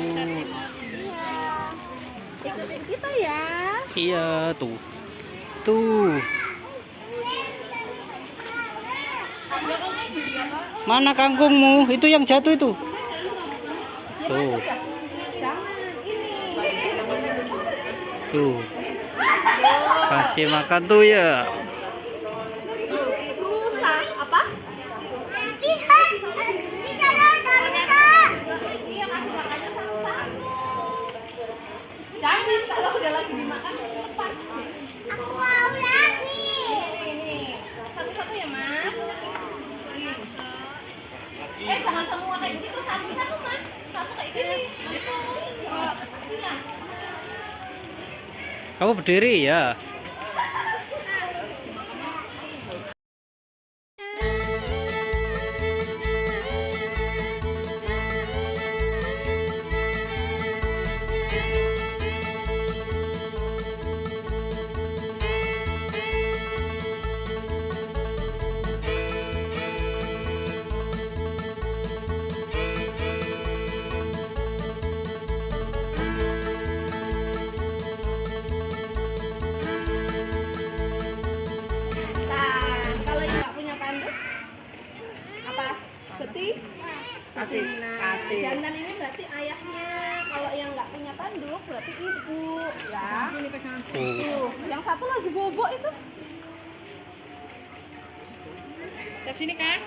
Iya. Ikutin kita ya. Iya, tuh. Tuh. Mana kangkungmu? Itu yang jatuh itu. Tuh. Jangan ini. Tuh. Kasih makan tuh ya. Rusak apa? Lihat, di sana ada rusa. Iya, kasih makannya satu-satu. Jangan kalau udah lagi dimakan lepas. Aku mau lagi. Ini. Satu-satu ya, Mas. Jangan semua kayak gitu, satu-satu, Mas. Satu kayak gini. Gitu. Iya. Kamu berdiri ya. Nah, kalau yang nggak punya tanduk, apa? Berarti kasih. Jantan ini berarti ayahnya. Kalau yang nggak punya tanduk, berarti ibu. Ya. Tuh, yang satu lagi bobok itu. Dari sini kan?